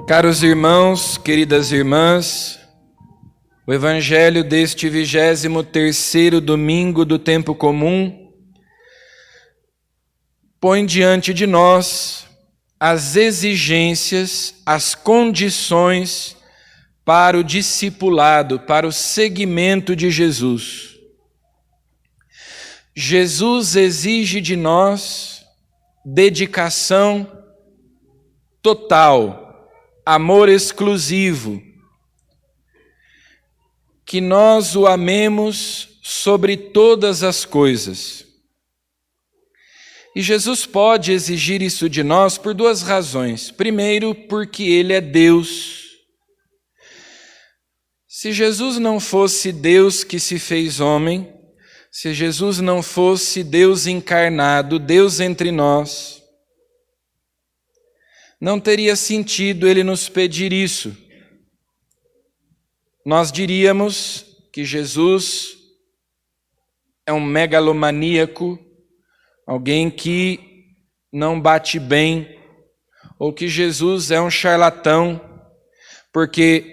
Caros irmãos, queridas irmãs, o Evangelho deste 23º domingo do tempo comum põe diante de nós as exigências, as condições para o discipulado, para o seguimento de Jesus. Jesus exige de nós dedicação total, amor exclusivo, que nós o amemos sobre todas as coisas. E Jesus pode exigir isso de nós por duas razões. Primeiro, porque Ele é Deus. Se Jesus não fosse Deus que se fez homem, se Jesus não fosse Deus encarnado, Deus entre nós, não teria sentido Ele nos pedir isso. Nós diríamos que Jesus é um megalomaníaco, alguém que não bate bem, ou que Jesus é um charlatão, porque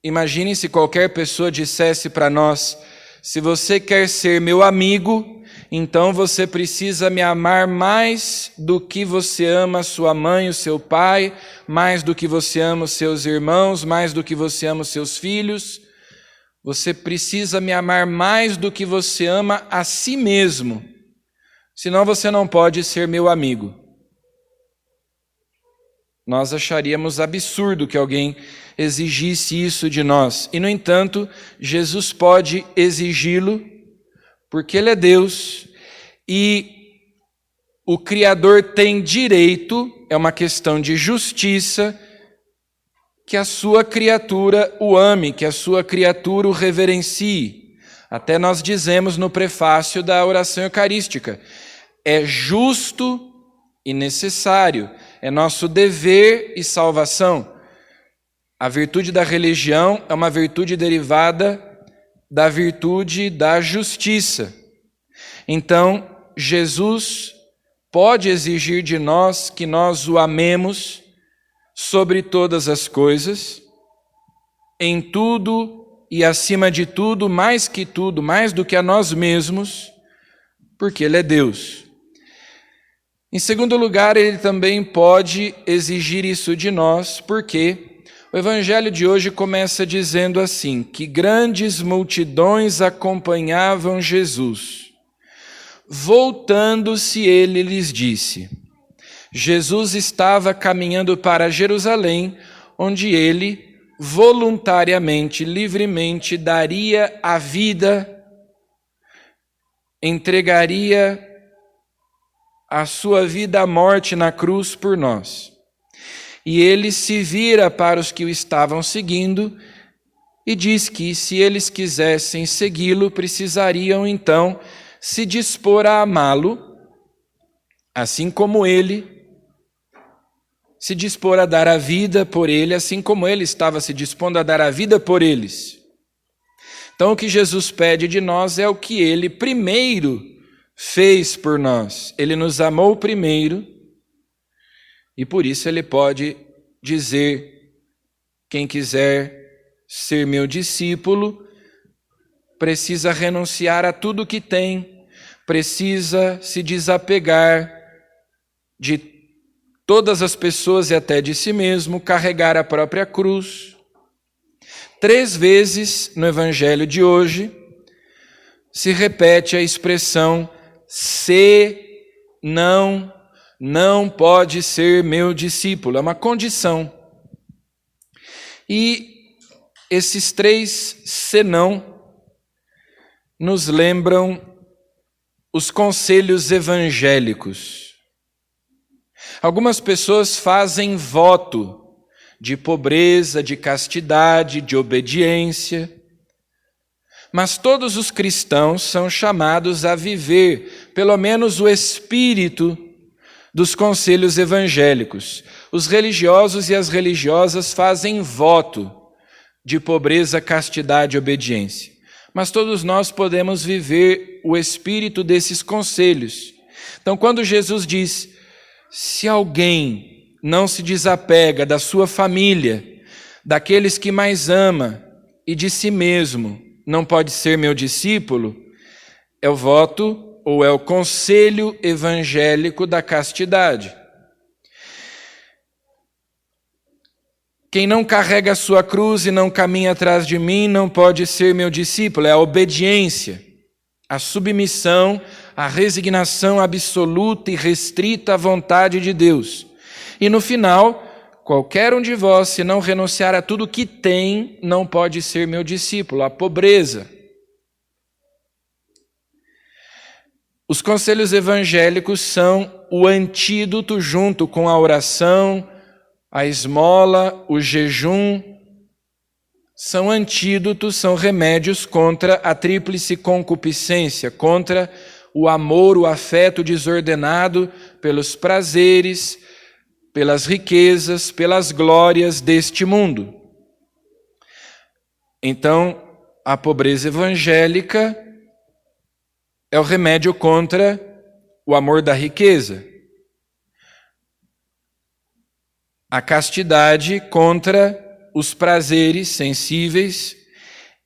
imagine se qualquer pessoa dissesse para nós: se você quer ser meu amigo, então você precisa me amar mais do que você ama sua mãe, o seu pai, mais do que você ama os seus irmãos, mais do que você ama os seus filhos. Você precisa me amar mais do que você ama a si mesmo, senão você não pode ser meu amigo. Nós acharíamos absurdo que alguém exigisse isso de nós. E, no entanto, Jesus pode exigi-lo, porque Ele é Deus, e o Criador tem direito, é uma questão de justiça, que a sua criatura o ame, que a sua criatura o reverencie. Até nós dizemos no prefácio da oração eucarística: é justo e necessário, é nosso dever e salvação. A virtude da religião é uma virtude derivada da virtude da justiça. Então, Jesus pode exigir de nós que nós o amemos sobre todas as coisas, em tudo e acima de tudo, mais que tudo, mais do que a nós mesmos, porque Ele é Deus. Em segundo lugar, Ele também pode exigir isso de nós, porque o Evangelho de hoje começa dizendo assim, que grandes multidões acompanhavam Jesus. Voltando-se, Ele lhes disse. Jesus estava caminhando para Jerusalém, onde Ele voluntariamente, livremente daria a vida, entregaria a sua vida à morte na cruz por nós. E Ele se vira para os que o estavam seguindo e diz que, se eles quisessem segui-lo, precisariam então se dispor a amá-lo, assim como Ele se dispor a dar a vida por Ele, assim como Ele estava se dispondo a dar a vida por eles. Então, o que Jesus pede de nós é o que Ele primeiro fez por nós. Ele nos amou primeiro, e por isso Ele pode dizer: quem quiser ser meu discípulo, precisa renunciar a tudo que tem, precisa se desapegar de todas as pessoas e até de si mesmo, carregar a própria cruz. 3 vezes no Evangelho de hoje se repete a expressão: se não pode ser meu discípulo. É uma condição. E esses 3 senão nos lembram os conselhos evangélicos. Algumas pessoas fazem voto de pobreza, de castidade, de obediência, mas todos os cristãos são chamados a viver, pelo menos, o espírito dos conselhos evangélicos. Os religiosos e as religiosas fazem voto de pobreza, castidade e obediência. Mas todos nós podemos viver o espírito desses conselhos. Então, quando Jesus diz, se alguém não se desapega da sua família, daqueles que mais ama e de si mesmo, não pode ser meu discípulo, é o voto ou é o conselho evangélico da castidade. Quem não carrega a sua cruz e não caminha atrás de mim não pode ser meu discípulo. É a obediência, a submissão, a resignação absoluta e restrita à vontade de Deus. E no final, qualquer um de vós, se não renunciar a tudo que tem, não pode ser meu discípulo. A pobreza. Os conselhos evangélicos são o antídoto junto com a oração, a esmola, o jejum, são antídotos, são remédios contra a tríplice concupiscência, contra o amor, o afeto desordenado pelos prazeres, pelas riquezas, pelas glórias deste mundo. Então, a pobreza evangélica é o remédio contra o amor da riqueza. A castidade contra os prazeres sensíveis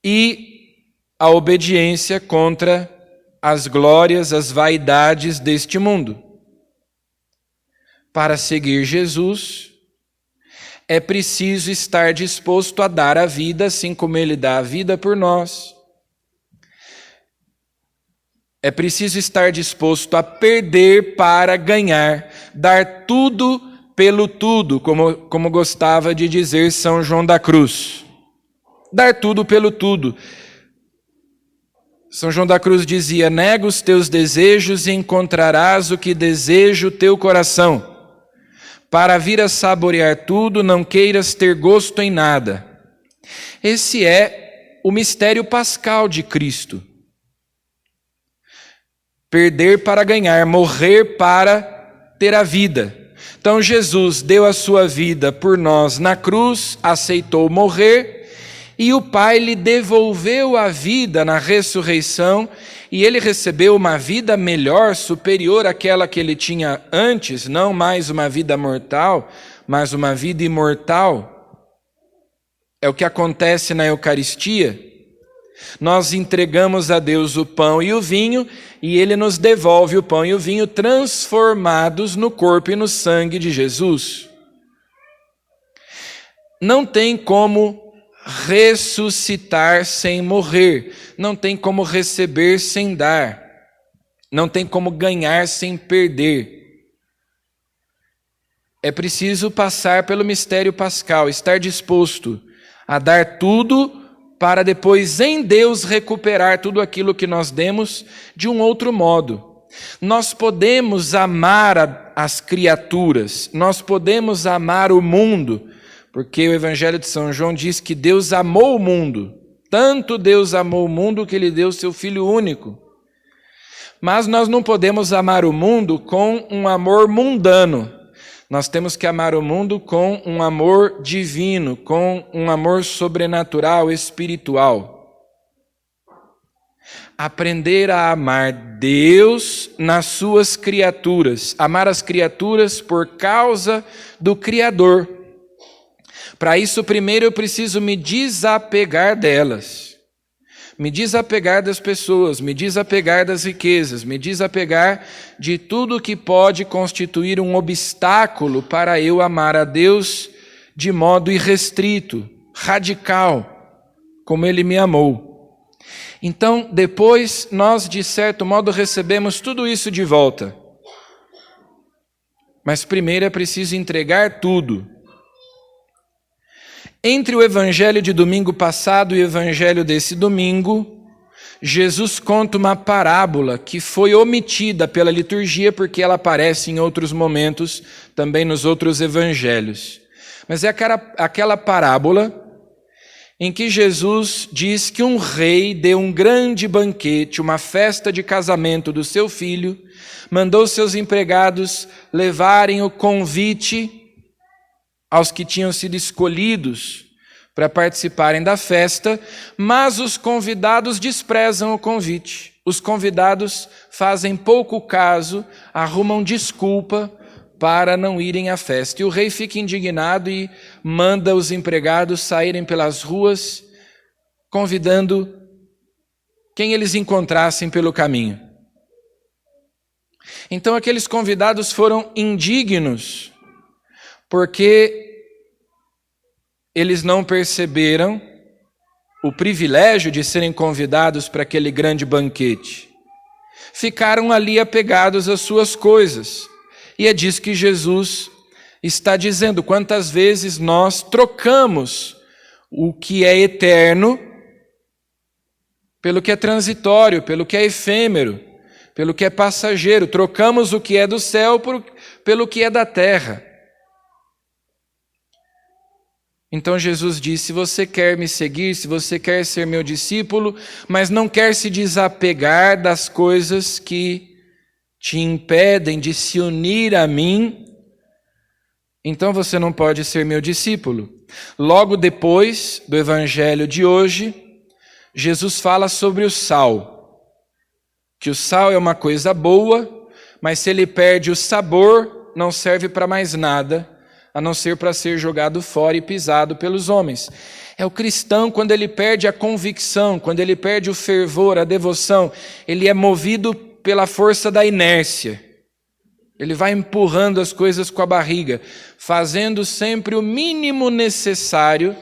e a obediência contra as glórias, as vaidades deste mundo. Para seguir Jesus, é preciso estar disposto a dar a vida, assim como Ele dá a vida por nós. É preciso estar disposto a perder para ganhar, dar tudo pelo tudo, como gostava de dizer São João da Cruz. Dar tudo pelo tudo. São João da Cruz dizia, nega os teus desejos e encontrarás o que deseja o teu coração. Para vir a saborear tudo, não queiras ter gosto em nada. Esse é o mistério pascal de Cristo. Perder para ganhar, morrer para ter a vida. Então Jesus deu a sua vida por nós na cruz, aceitou morrer, e o Pai lhe devolveu a vida na ressurreição, e ele recebeu uma vida melhor, superior àquela que ele tinha antes, não mais uma vida mortal, mas uma vida imortal. É o que acontece na Eucaristia. Nós entregamos a Deus o pão e o vinho, e Ele nos devolve o pão e o vinho transformados no corpo e no sangue de Jesus. Não tem como ressuscitar sem morrer, não tem como receber sem dar, não tem como ganhar sem perder. É preciso passar pelo mistério pascal, estar disposto a dar tudo para depois em Deus recuperar tudo aquilo que nós demos de um outro modo. Nós podemos amar as criaturas, nós podemos amar o mundo, porque o Evangelho de São João diz que Deus amou o mundo, tanto Deus amou o mundo que Ele deu seu Filho único. Mas nós não podemos amar o mundo com um amor mundano. Nós temos que amar o mundo com um amor divino, com um amor sobrenatural, espiritual. Aprender a amar Deus nas suas criaturas, amar as criaturas por causa do Criador. Para isso, primeiro eu preciso me desapegar delas. Me desapegar das pessoas, me desapegar das riquezas, me desapegar de tudo que pode constituir um obstáculo para eu amar a Deus de modo irrestrito, radical, como Ele me amou. Então, depois, nós, de certo modo, recebemos tudo isso de volta. Mas primeiro é preciso entregar tudo. Entre o evangelho de domingo passado e o evangelho desse domingo, Jesus conta uma parábola que foi omitida pela liturgia porque ela aparece em outros momentos, também nos outros evangelhos. Mas é aquela parábola em que Jesus diz que um rei deu um grande banquete, uma festa de casamento do seu filho, mandou seus empregados levarem o convite aos que tinham sido escolhidos para participarem da festa, mas os convidados desprezam o convite. Os convidados fazem pouco caso, arrumam desculpa para não irem à festa. E o rei fica indignado e manda os empregados saírem pelas ruas, convidando quem eles encontrassem pelo caminho. Então aqueles convidados foram indignos, porque eles não perceberam o privilégio de serem convidados para aquele grande banquete. Ficaram ali apegados às suas coisas. E é disso que Jesus está dizendo. Quantas vezes nós trocamos o que é eterno pelo que é transitório, pelo que é efêmero, pelo que é passageiro. Trocamos o que é do céu pelo que é da terra. Então Jesus disse: se você quer me seguir, se você quer ser meu discípulo, mas não quer se desapegar das coisas que te impedem de se unir a mim, então você não pode ser meu discípulo. Logo depois do evangelho de hoje, Jesus fala sobre o sal, que o sal é uma coisa boa, mas se ele perde o sabor, não serve para mais nada, a não ser para ser jogado fora e pisado pelos homens. É o cristão, quando ele perde a convicção, quando ele perde o fervor, a devoção, ele é movido pela força da inércia. Ele vai empurrando as coisas com a barriga, fazendo sempre o mínimo necessário.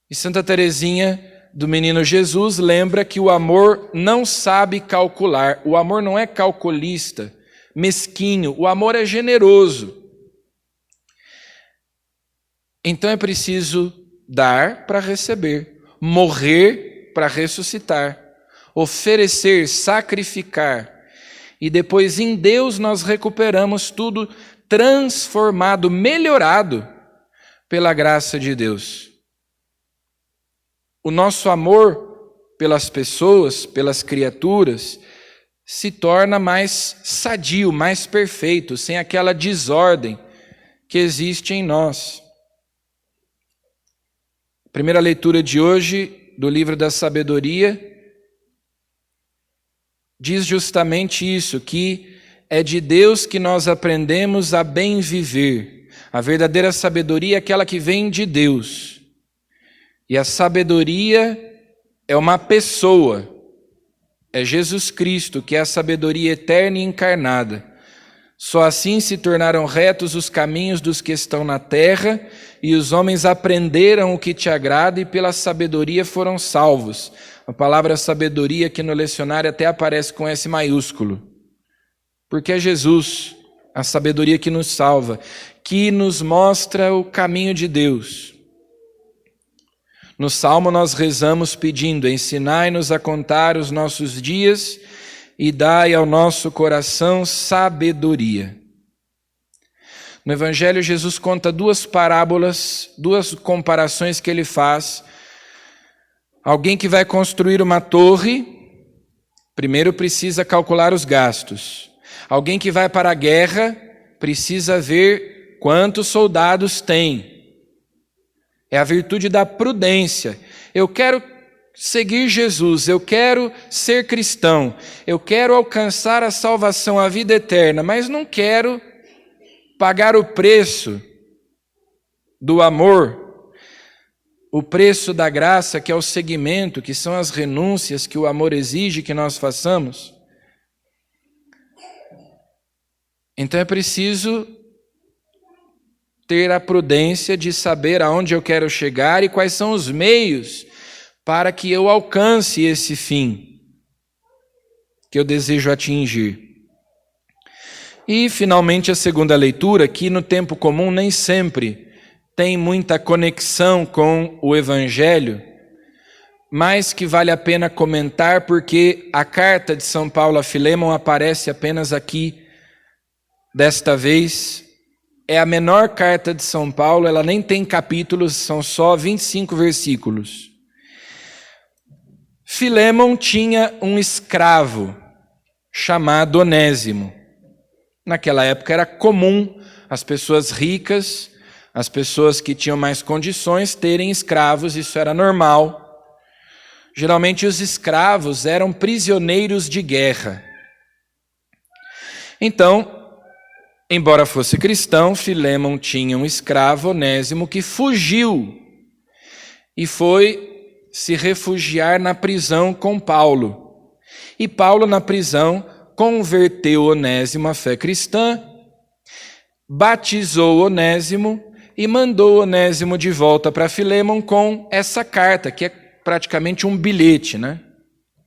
E Santa Teresinha do Menino Jesus lembra que o amor não sabe calcular, o amor não é calculista, mesquinho, o amor é generoso. Então é preciso dar para receber, morrer para ressuscitar, oferecer, sacrificar, e depois em Deus nós recuperamos tudo transformado, melhorado pela graça de Deus. O nosso amor pelas pessoas, pelas criaturas, se torna mais sadio, mais perfeito, sem aquela desordem que existe em nós. A primeira leitura de hoje, do livro da Sabedoria, diz justamente isso, que é de Deus que nós aprendemos a bem viver. A verdadeira sabedoria é aquela que vem de Deus. E a sabedoria é uma pessoa. É Jesus Cristo, que é a sabedoria eterna e encarnada. Só assim se tornaram retos os caminhos dos que estão na terra, e os homens aprenderam o que te agrada e pela sabedoria foram salvos. A palavra sabedoria aqui no lecionário até aparece com S maiúsculo. Porque é Jesus, a sabedoria que nos salva, que nos mostra o caminho de Deus. No Salmo nós rezamos pedindo: ensinai-nos a contar os nossos dias e dai ao nosso coração sabedoria. No Evangelho Jesus conta duas parábolas, duas comparações que ele faz. Alguém que vai construir uma torre, primeiro precisa calcular os gastos. Alguém que vai para a guerra, precisa ver quantos soldados tem. É a virtude da prudência. Eu quero seguir Jesus, eu quero ser cristão, eu quero alcançar a salvação, a vida eterna, mas não quero pagar o preço do amor, o preço da graça, que é o seguimento, que são as renúncias que o amor exige que nós façamos. Então é preciso ter a prudência de saber aonde eu quero chegar e quais são os meios para que eu alcance esse fim que eu desejo atingir. E, finalmente, a segunda leitura, que no tempo comum nem sempre tem muita conexão com o Evangelho, mas que vale a pena comentar porque a carta de São Paulo a Filemon aparece apenas aqui, desta vez. É a menor carta de São Paulo, ela nem tem capítulos, são só 25 versículos. Filemon tinha um escravo chamado Onésimo. Naquela época era comum as pessoas ricas as pessoas que tinham mais condições terem escravos, isso era normal. Geralmente os escravos eram prisioneiros de guerra. Então, embora fosse cristão, Filémon tinha um escravo, Onésimo, que fugiu e foi se refugiar na prisão com Paulo. E Paulo, na prisão, converteu Onésimo à fé cristã, batizou Onésimo e mandou Onésimo de volta para Filémon com essa carta, que é praticamente um bilhete, né?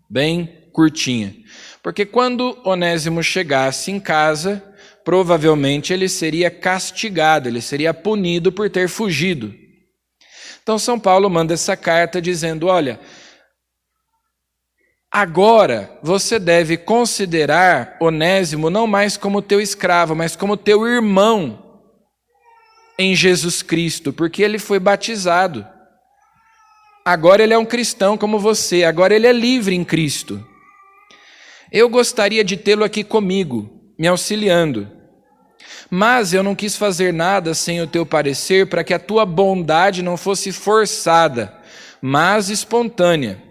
Bem curtinha. Porque quando Onésimo chegasse em casa, provavelmente ele seria castigado, ele seria punido por ter fugido. Então São Paulo manda essa carta dizendo, olha, agora você deve considerar Onésimo não mais como teu escravo, mas como teu irmão em Jesus Cristo, porque ele foi batizado. Agora ele é um cristão como você, agora ele é livre em Cristo. Eu gostaria de tê-lo aqui comigo, me auxiliando, mas eu não quis fazer nada sem o teu parecer para que a tua bondade não fosse forçada, mas espontânea.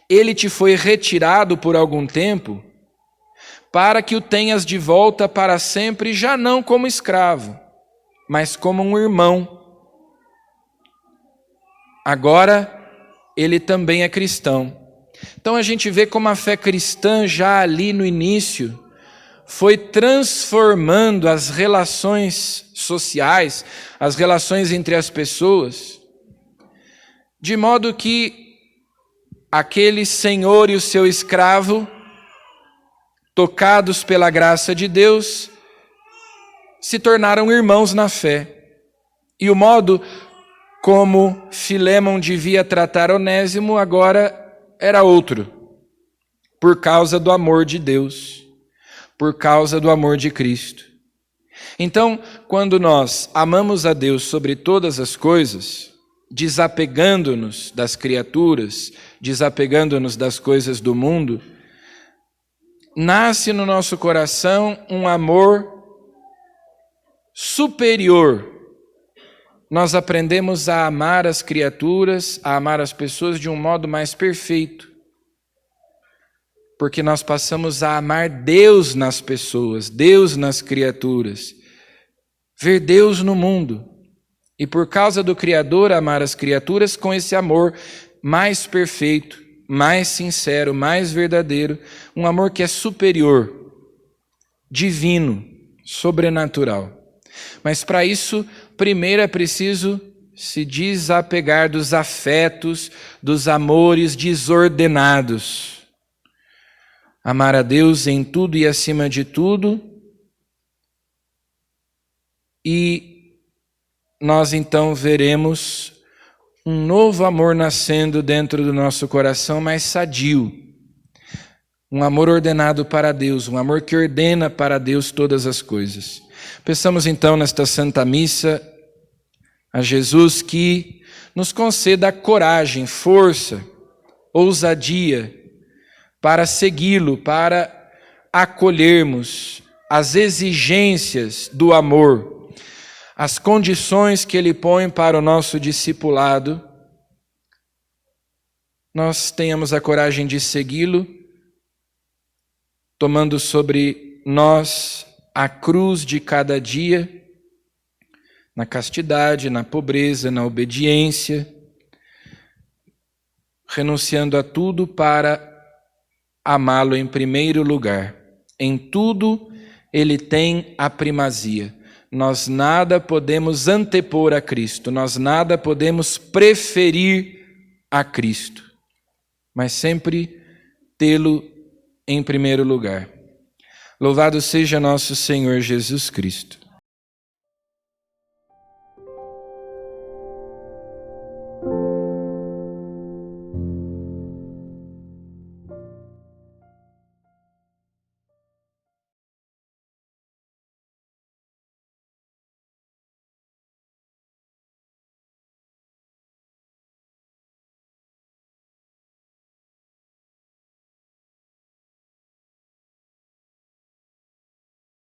Ele te foi retirado por algum tempo, para que o tenhas de volta para sempre, já não como escravo, mas como um irmão. Agora, ele também é cristão. Então a gente vê como a fé cristã, já ali no início, foi transformando as relações sociais, as relações entre as pessoas, de modo que aquele senhor e o seu escravo, tocados pela graça de Deus, se tornaram irmãos na fé. E o modo como Filémon devia tratar Onésimo agora era outro, por causa do amor de Deus, por causa do amor de Cristo. Então, quando nós amamos a Deus sobre todas as coisas, desapegando-nos das criaturas, desapegando-nos das coisas do mundo, nasce no nosso coração um amor superior. Nós aprendemos a amar as criaturas, a amar as pessoas de um modo mais perfeito, porque nós passamos a amar Deus nas pessoas, Deus nas criaturas, ver Deus no mundo. E por causa do Criador, amar as criaturas com esse amor mais perfeito, mais sincero, mais verdadeiro, um amor que é superior, divino, sobrenatural. Mas para isso, primeiro é preciso se desapegar dos afetos, dos amores desordenados. Amar a Deus em tudo e acima de tudo. E nós então veremos um novo amor nascendo dentro do nosso coração, mais sadio. Um amor ordenado para Deus, um amor que ordena para Deus todas as coisas. Peçamos então nesta Santa Missa a Jesus que nos conceda coragem, força, ousadia para segui-lo, para acolhermos as exigências do amor, as condições que ele põe para o nosso discipulado. Nós tenhamos a coragem de segui-lo, tomando sobre nós a cruz de cada dia, na castidade, na pobreza, na obediência, renunciando a tudo para amá-lo em primeiro lugar. Em tudo ele tem a primazia. Nós nada podemos antepor a Cristo, nós nada podemos preferir a Cristo, mas sempre tê-lo em primeiro lugar. Louvado seja nosso Senhor Jesus Cristo.